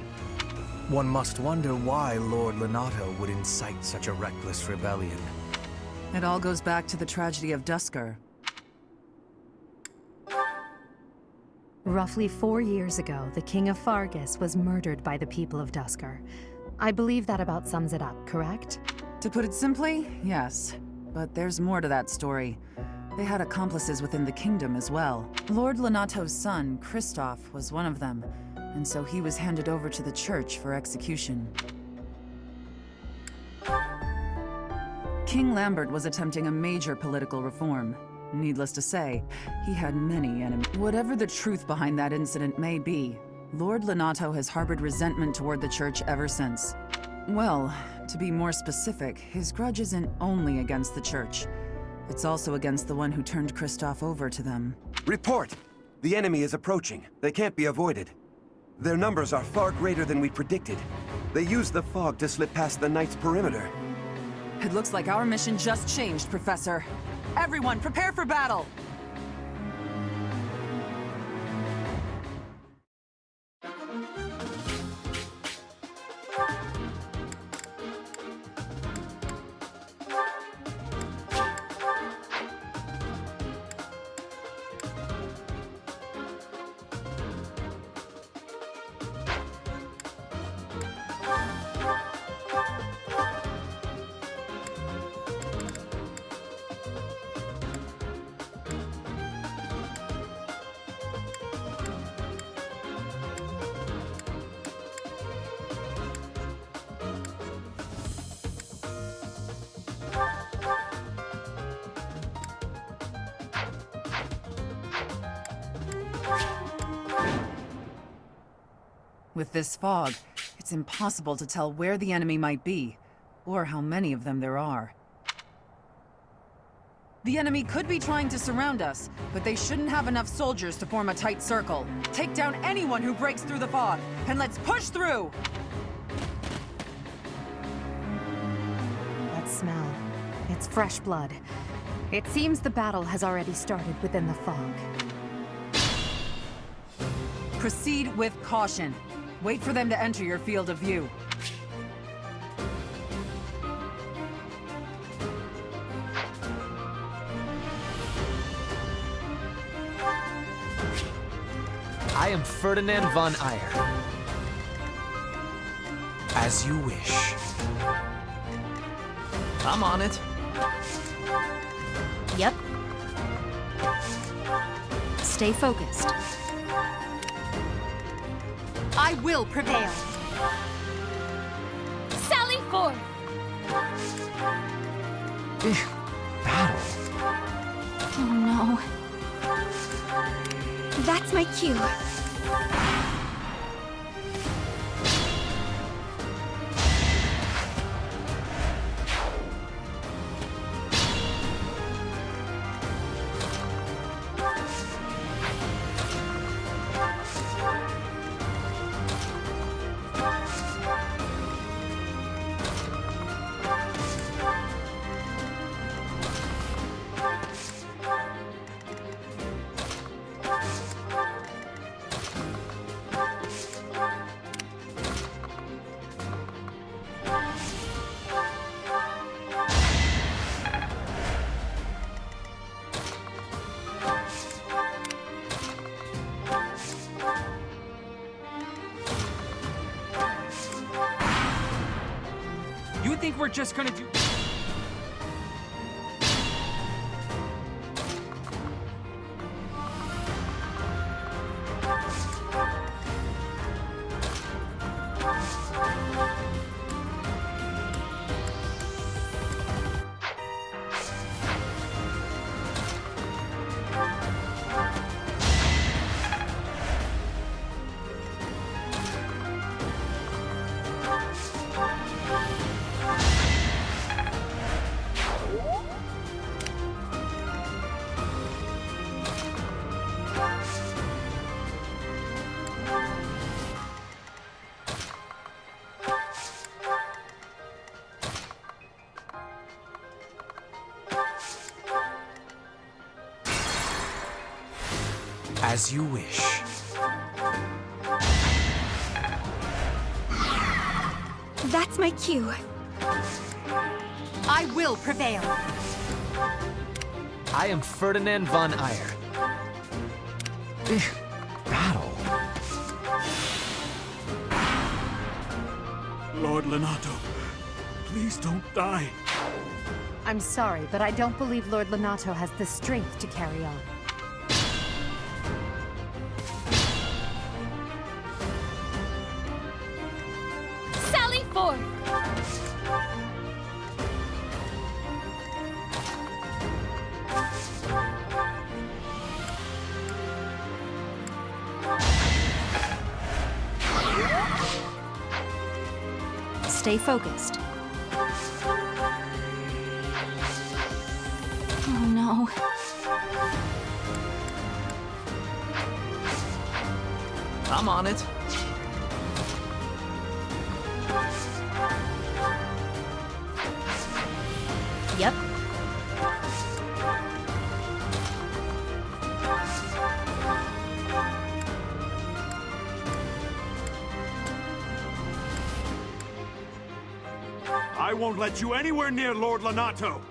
One must wonder why Lord Lonato would incite such a reckless rebellion. It all goes back to the tragedy of Duscur. Roughly 4 years ago, the King of Fargus was murdered by the people of Duscur. I believe that about sums it up, correct? To put it simply, yes. But there's more to that story. They had accomplices within the kingdom as well. Lord Lonato's son, Kristoff, was one of them, and so he was handed over to the church for execution. King Lambert was attempting a major political reform. Needless to say, he had many enemies. Whatever the truth behind that incident may be, Lord Lonato has harbored resentment toward the church ever since. Well, to be more specific, his grudge isn't only against the church. It's also against the one who turned Kristoff over to them. Report! The enemy is approaching. They can't be avoided. Their numbers are far greater than we predicted. They used the fog to slip past the Knight's perimeter. It looks like our mission just changed, Professor. Everyone, prepare for battle! With this fog, it's impossible to tell where the enemy might be, or how many of them there are. The enemy could be trying to surround us, but they shouldn't have enough soldiers to form a tight circle. Take down anyone who breaks through the fog, and let's push through! That smell. It's fresh blood. It seems the battle has already started within the fog. Proceed with caution. Wait for them to enter your field of view. I am Ferdinand von Eyre. As you wish. I'm on it. Yep. Stay focused. I will prevail. Sally forth! Battle. Oh no. That's my cue. You think we're just gonna do... As you wish. That's my cue. I will prevail. I am Ferdinand von Eyre. Battle. Lord Lonato, please don't die. I'm sorry, but I don't believe Lord Lonato has the strength to carry on. Sally forth! Stay focused. Oh no. I'm on it. Yep. I won't let you anywhere near Lord Lonato!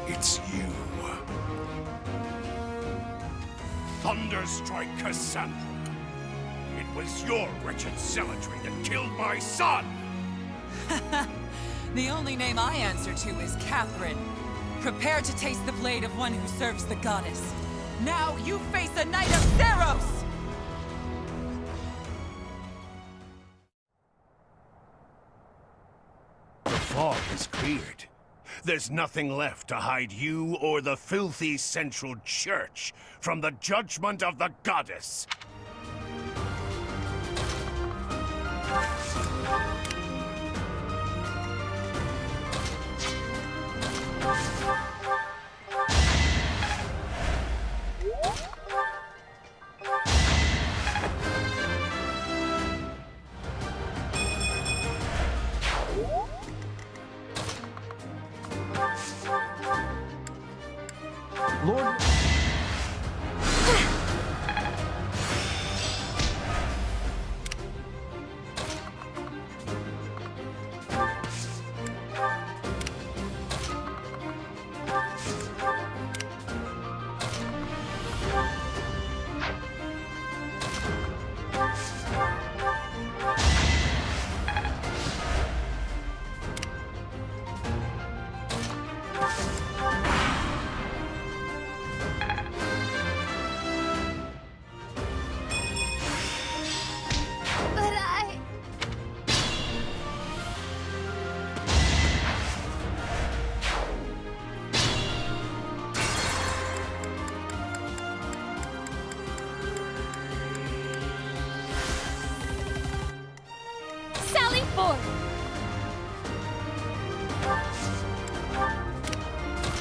It's you. Thunderstrike Cassandra. It was your wretched zealotry that killed my son! The only name I answer to is Catherine. Prepare to taste the blade of one who serves the goddess. Now you face a Knight of Theros! The fog is cleared. There's nothing left to hide you or the filthy Central Church from the judgment of the goddess. Lord...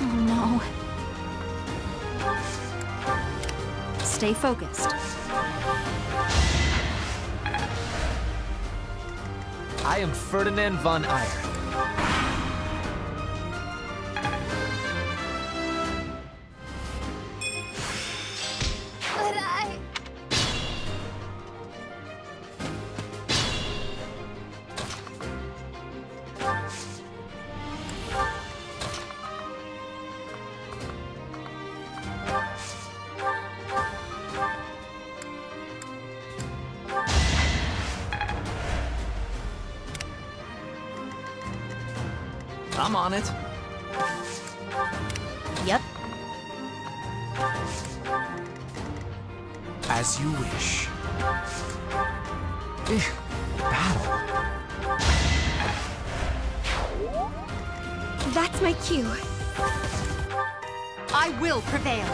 Oh no. Stay focused. I am Ferdinand von Eyre. I'm on it. Yep. As you wish. Battle. That's my cue. I will prevail.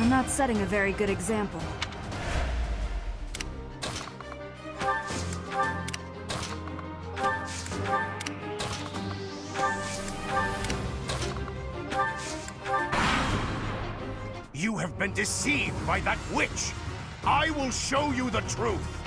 I'm not setting a very good example. You have been deceived by that witch! I will show you the truth!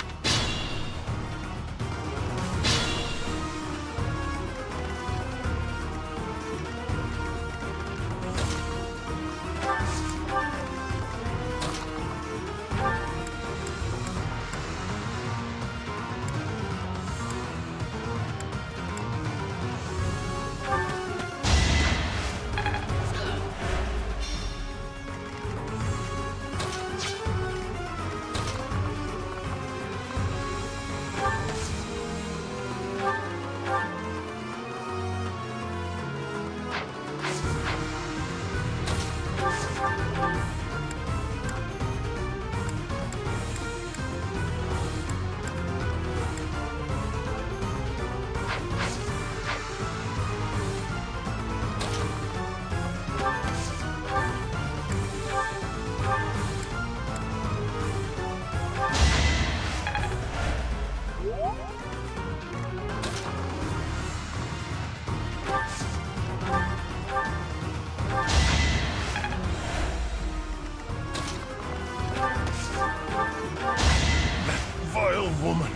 Vile woman.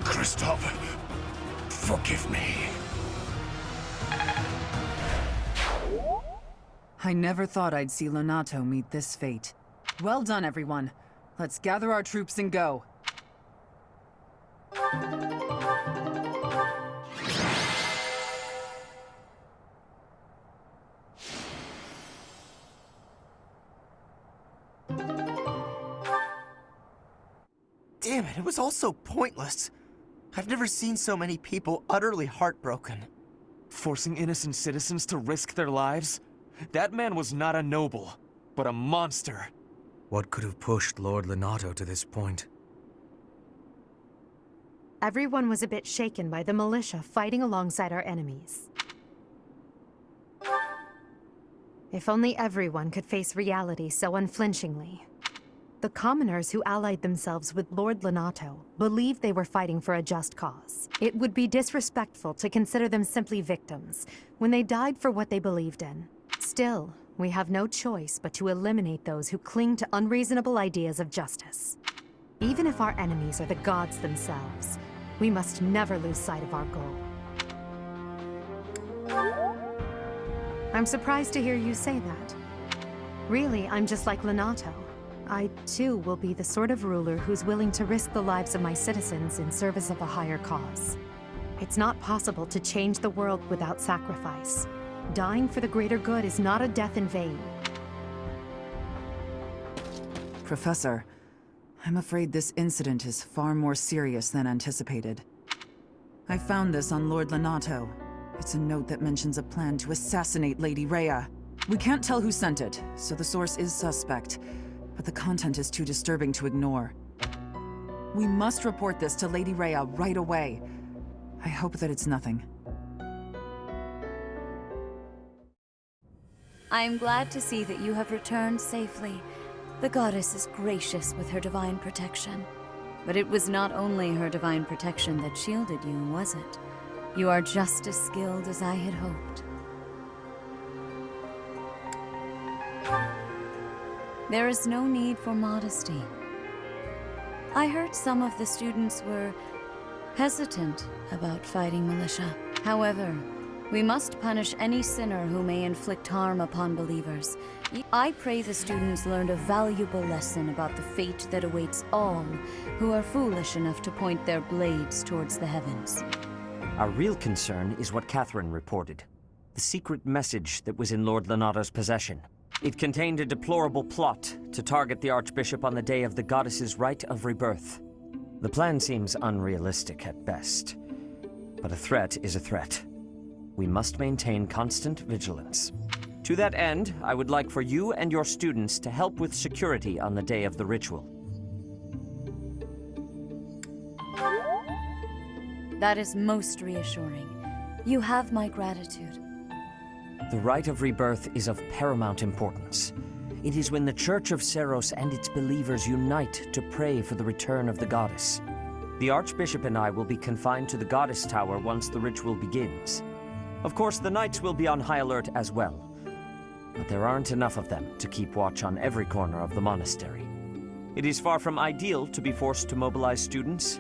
Kristoff, forgive me. I never thought I'd see Lonato meet this fate. Well done, everyone. Let's gather our troops and go. Damn it, it was all so pointless. I've never seen so many people utterly heartbroken. Forcing innocent citizens to risk their lives? That man was not a noble, but a monster. What could have pushed Lord Lonato to this point? Everyone was a bit shaken by the militia fighting alongside our enemies. If only everyone could face reality so unflinchingly. The commoners who allied themselves with Lord Lonato believed they were fighting for a just cause. It would be disrespectful to consider them simply victims when they died for what they believed in. Still, we have no choice but to eliminate those who cling to unreasonable ideas of justice. Even if our enemies are the gods themselves, we must never lose sight of our goal. I'm surprised to hear you say that. Really, I'm just like Lonato. I, too, will be the sort of ruler who's willing to risk the lives of my citizens in service of a higher cause. It's not possible to change the world without sacrifice. Dying for the greater good is not a death in vain. Professor, I'm afraid this incident is far more serious than anticipated. I found this on Lord Lonato. It's a note that mentions a plan to assassinate Lady Rhea. We can't tell who sent it, so the source is suspect. But the content is too disturbing to ignore. We must report this to Lady Rhea right away. I hope that it's nothing. I am glad to see that you have returned safely. The goddess is gracious with her divine protection. But it was not only her divine protection that shielded you, was it? You are just as skilled as I had hoped. There is no need for modesty. I heard some of the students were hesitant about fighting militia. However, we must punish any sinner who may inflict harm upon believers. I pray the students learned a valuable lesson about the fate that awaits all who are foolish enough to point their blades towards the heavens. Our real concern is what Catherine reported. The secret message that was in Lord Lonato's possession. It contained a deplorable plot to target the Archbishop on the day of the goddess's rite of rebirth. The plan seems unrealistic at best, but a threat is a threat. We must maintain constant vigilance. To that end, I would like for you and your students to help with security on the day of the ritual. That is most reassuring. You have my gratitude. The rite of rebirth is of paramount importance. It is when the Church of Seiros and its believers unite to pray for the return of the goddess. The Archbishop and I will be confined to the Goddess Tower once the ritual begins. Of course, the knights will be on high alert as well, but there aren't enough of them to keep watch on every corner of the monastery. It is far from ideal to be forced to mobilize students,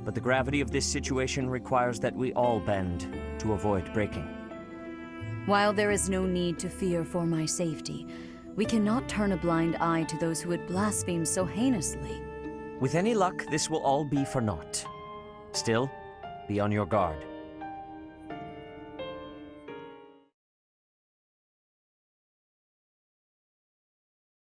but the gravity of this situation requires that we all bend to avoid breaking. While there is no need to fear for my safety, we cannot turn a blind eye to those who would blaspheme so heinously. With any luck, this will all be for naught. Still, be on your guard.